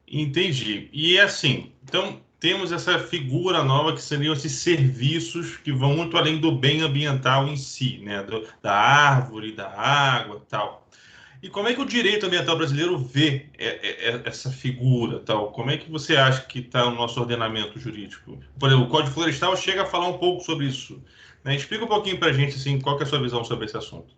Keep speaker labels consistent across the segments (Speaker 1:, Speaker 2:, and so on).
Speaker 1: Entendi. E é assim, então temos essa figura nova que seriam esses serviços que vão muito além do bem ambiental em si, né? Da árvore, da água, tal. E como é que o direito ambiental brasileiro vê essa figura, tal? Como é que você acha que está no nosso ordenamento jurídico? Por exemplo, o Código Florestal chega a falar um pouco sobre isso, né? Explica um pouquinho para a gente assim, qual que é a sua visão sobre esse assunto.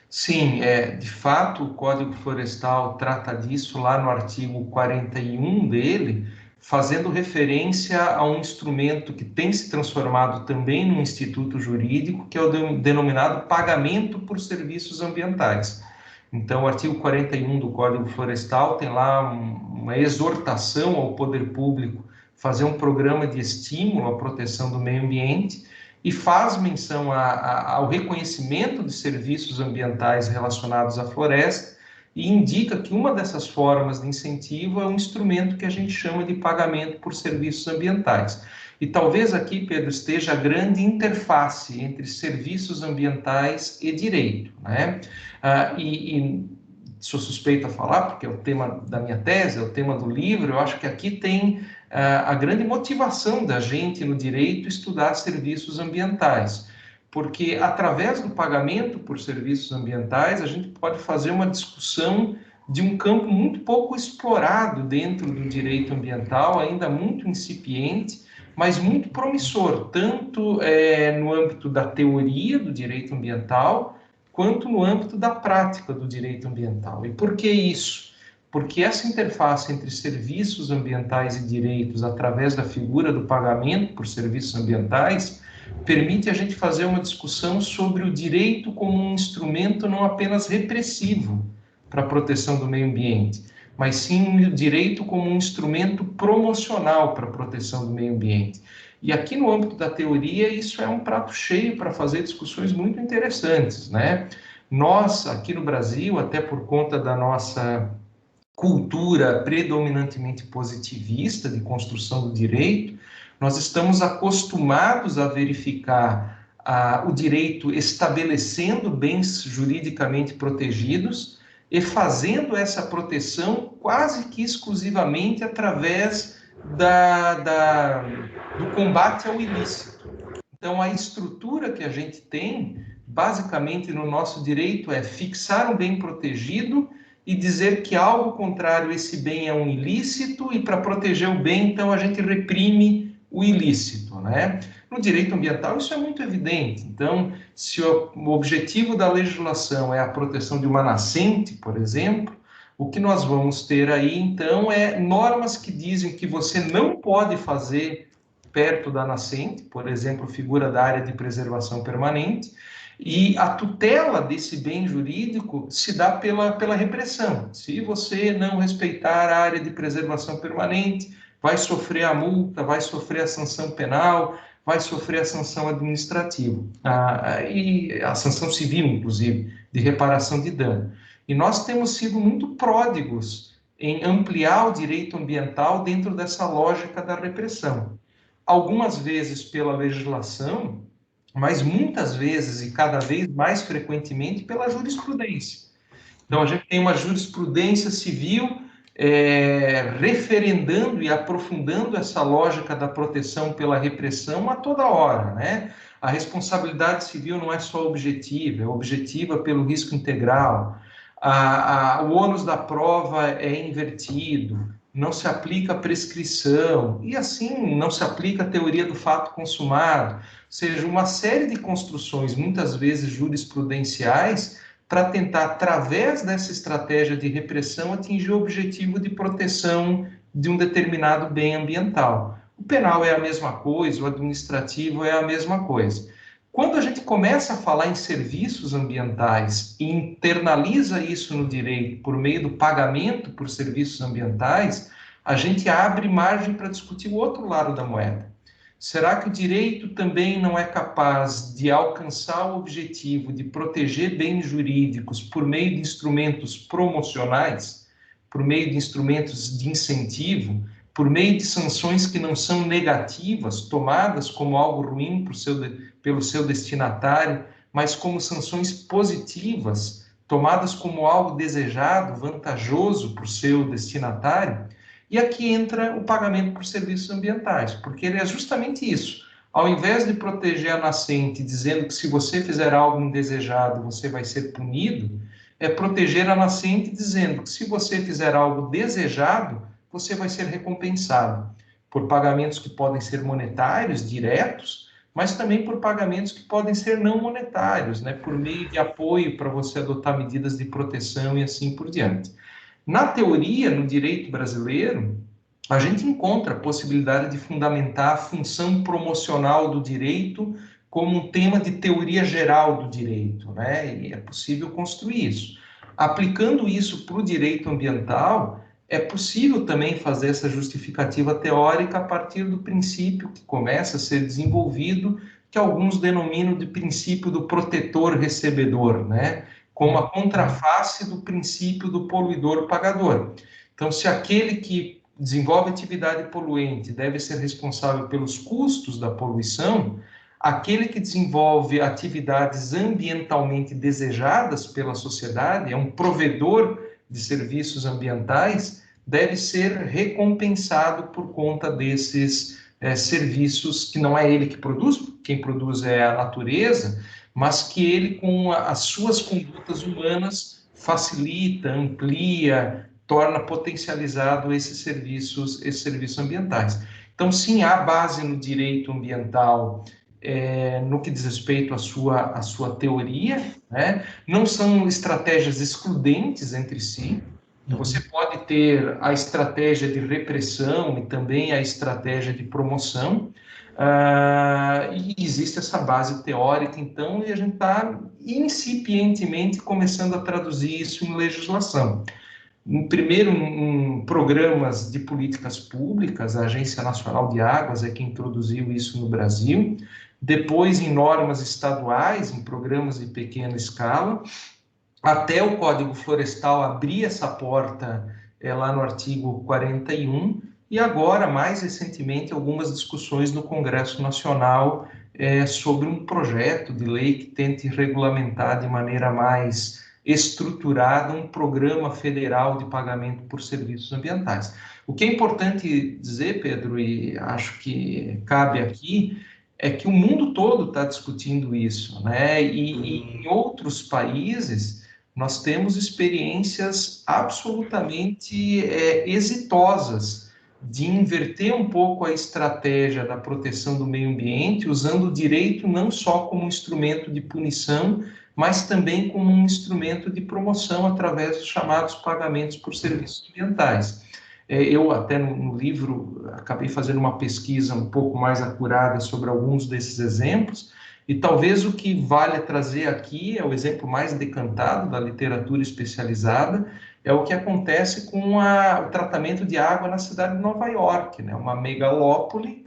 Speaker 2: Sim, de fato, o Código Florestal trata disso lá no artigo 41 dele, fazendo referência a um instrumento que tem se transformado também num instituto jurídico, que é o denominado pagamento por serviços ambientais. Então, o artigo 41 do Código Florestal tem lá uma exortação ao poder público fazer um programa de estímulo à proteção do meio ambiente e faz menção ao reconhecimento de serviços ambientais relacionados à floresta e indica que uma dessas formas de incentivo é um instrumento que a gente chama de pagamento por serviços ambientais. E talvez aqui, Pedro, esteja a grande interface entre serviços ambientais e direito, né? E sou suspeito a falar, porque é o tema da minha tese, é o tema do livro, eu acho que aqui tem a grande motivação da gente no direito estudar serviços ambientais, porque através do pagamento por serviços ambientais, a gente pode fazer uma discussão de um campo muito pouco explorado dentro do direito ambiental, ainda muito incipiente, mas muito promissor, tanto no âmbito da teoria do direito ambiental, quanto no âmbito da prática do direito ambiental. E por que isso? Porque essa interface entre serviços ambientais e direitos, através da figura do pagamento por serviços ambientais, permite a gente fazer uma discussão sobre o direito como um instrumento não apenas repressivo para a proteção do meio ambiente, mas sim o direito como um instrumento promocional para a proteção do meio ambiente. E aqui no âmbito da teoria, isso é um prato cheio para fazer discussões muito interessantes, né? Nós, aqui no Brasil, até por conta da nossa cultura predominantemente positivista de construção do direito, nós estamos acostumados a verificar o direito estabelecendo bens juridicamente protegidos e fazendo essa proteção quase que exclusivamente através do combate ao ilícito. Então, a estrutura que a gente tem, basicamente no nosso direito, é fixar um bem protegido e dizer que algo contrário a esse bem é um ilícito, e para proteger o bem, então, a gente reprime o ilícito, né? No direito ambiental, isso é muito evidente. Então, se o objetivo da legislação é a proteção de uma nascente, por exemplo, o que nós vamos ter aí, então, é normas que dizem que você não pode fazer perto da nascente, por exemplo, figura da área de preservação permanente, e a tutela desse bem jurídico se dá pela repressão. Se você não respeitar a área de preservação permanente, vai sofrer a multa, vai sofrer a sanção penal, vai sofrer a sanção administrativa, e a sanção civil, inclusive, de reparação de dano. E nós temos sido muito pródigos em ampliar o direito ambiental dentro dessa lógica da repressão. Algumas vezes pela legislação, mas muitas vezes e cada vez mais frequentemente pela jurisprudência. Então, a gente tem uma jurisprudência civil referendando e aprofundando essa lógica da proteção pela repressão a toda hora, né? A responsabilidade civil não é só objetiva, é objetiva pelo risco integral. O ônus da prova é invertido, não se aplica a prescrição, e assim não se aplica a teoria do fato consumado. Ou seja, uma série de construções, muitas vezes jurisprudenciais, para tentar, através dessa estratégia de repressão, atingir o objetivo de proteção de um determinado bem ambiental. O penal é a mesma coisa, o administrativo é a mesma coisa. Quando a gente começa a falar em serviços ambientais e internaliza isso no direito por meio do pagamento por serviços ambientais, a gente abre margem para discutir o outro lado da moeda. Será que o direito também não é capaz de alcançar o objetivo de proteger bens jurídicos por meio de instrumentos promocionais, por meio de instrumentos de incentivo, por meio de sanções que não são negativas, tomadas como algo ruim pelo seu destinatário, mas como sanções positivas, tomadas como algo desejado, vantajoso para o seu destinatário? E aqui entra o pagamento por serviços ambientais, porque ele é justamente isso. Ao invés de proteger a nascente, dizendo que se você fizer algo indesejado, você vai ser punido, é proteger a nascente dizendo que se você fizer algo desejado, você vai ser recompensado por pagamentos que podem ser monetários, diretos, mas também por pagamentos que podem ser não monetários, né, por meio de apoio para você adotar medidas de proteção e assim por diante. Na teoria, no direito brasileiro, a gente encontra a possibilidade de fundamentar a função promocional do direito como um tema de teoria geral do direito, né? E é possível construir isso. Aplicando isso para o direito ambiental, é possível também fazer essa justificativa teórica a partir do princípio que começa a ser desenvolvido, que alguns denominam de princípio do protetor-recebedor, né? Como a contraface do princípio do poluidor-pagador. Então, se aquele que desenvolve atividade poluente deve ser responsável pelos custos da poluição, aquele que desenvolve atividades ambientalmente desejadas pela sociedade, é um provedor de serviços ambientais, deve ser recompensado por conta desses serviços que não é ele que produz, quem produz é a natureza, mas que ele, com as suas condutas humanas, facilita, amplia, torna potencializado esses serviços ambientais. Então, sim, há base no direito ambiental no que diz respeito à sua teoria, né? Não são estratégias excludentes entre si. Você pode ter a estratégia de repressão e também a estratégia de promoção, e existe essa base teórica, então, e a gente está incipientemente começando a traduzir isso em legislação. Primeiro, em programas de políticas públicas, a Agência Nacional de Águas é quem introduziu isso no Brasil, depois em normas estaduais, em programas de pequena escala, até o Código Florestal abrir essa porta lá no artigo 41, e agora, mais recentemente, algumas discussões no Congresso Nacional sobre um projeto de lei que tente regulamentar de maneira mais estruturada um programa federal de pagamento por serviços ambientais. O que é importante dizer, Pedro, e acho que cabe aqui, é que o mundo todo está discutindo isso, né? E em outros países nós temos experiências absolutamente exitosas de inverter um pouco a estratégia da proteção do meio ambiente, usando o direito não só como instrumento de punição, mas também como um instrumento de promoção através dos chamados pagamentos por serviços ambientais. Eu até no livro acabei fazendo uma pesquisa um pouco mais acurada sobre alguns desses exemplos, e talvez o que vale trazer aqui é o exemplo mais decantado da literatura especializada, é o que acontece com o tratamento de água na cidade de Nova York, né? Uma megalópole.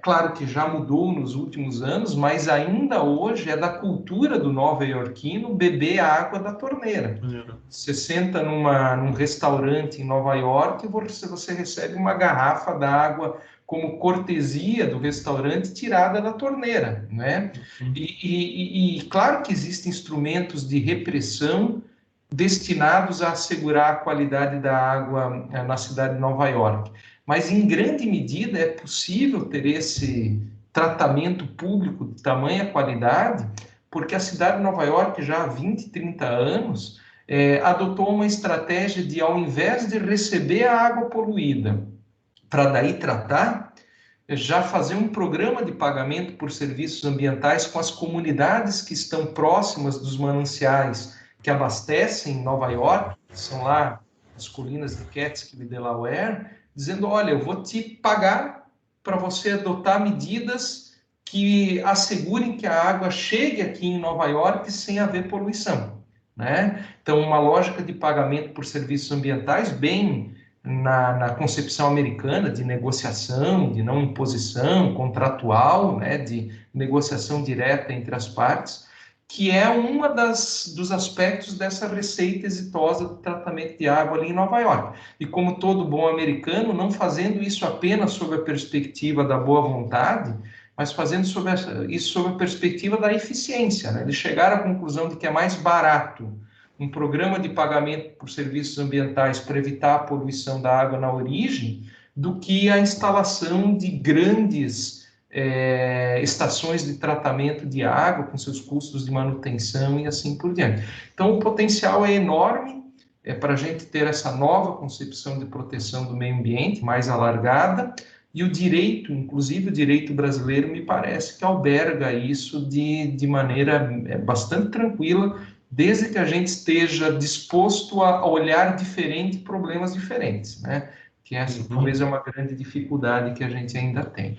Speaker 2: Claro que já mudou nos últimos anos, mas ainda hoje é da cultura do nova-iorquino beber a água da torneira. Você senta num restaurante em Nova York e você recebe uma garrafa d'água como cortesia do restaurante tirada da torneira, né? E claro que existem instrumentos de repressão destinados a assegurar a qualidade da água na cidade de Nova York. Mas, em grande medida, é possível ter esse tratamento público de tamanha qualidade, porque a cidade de Nova York, já há 20, 30 anos, adotou uma estratégia de, ao invés de receber a água poluída para daí tratar, já fazer um programa de pagamento por serviços ambientais com as comunidades que estão próximas dos mananciais que abastecem Nova York, que são lá as colinas de Catskill e Delaware, dizendo, olha, eu vou te pagar para você adotar medidas que assegurem que a água chegue aqui em Nova York sem haver poluição, né? Então, uma lógica de pagamento por serviços ambientais bem na concepção americana de negociação, de não imposição contratual, né, de negociação direta entre as partes, que é uma dos aspectos dessa receita exitosa do tratamento de água ali em Nova York. E como todo bom americano, não fazendo isso apenas sob a perspectiva da boa vontade, mas fazendo isso sob a perspectiva da eficiência, né? De chegar à conclusão de que é mais barato um programa de pagamento por serviços ambientais para evitar a poluição da água na origem, do que a instalação de grandes estações de tratamento de água, com seus custos de manutenção e assim por diante. Então, o potencial é enorme para a gente ter essa nova concepção de proteção do meio ambiente, mais alargada, e o direito, inclusive o direito brasileiro, me parece que alberga isso de maneira bastante tranquila, desde que a gente esteja disposto a olhar diferente problemas diferentes, né? Que essa talvez é uma grande dificuldade que a gente ainda tem.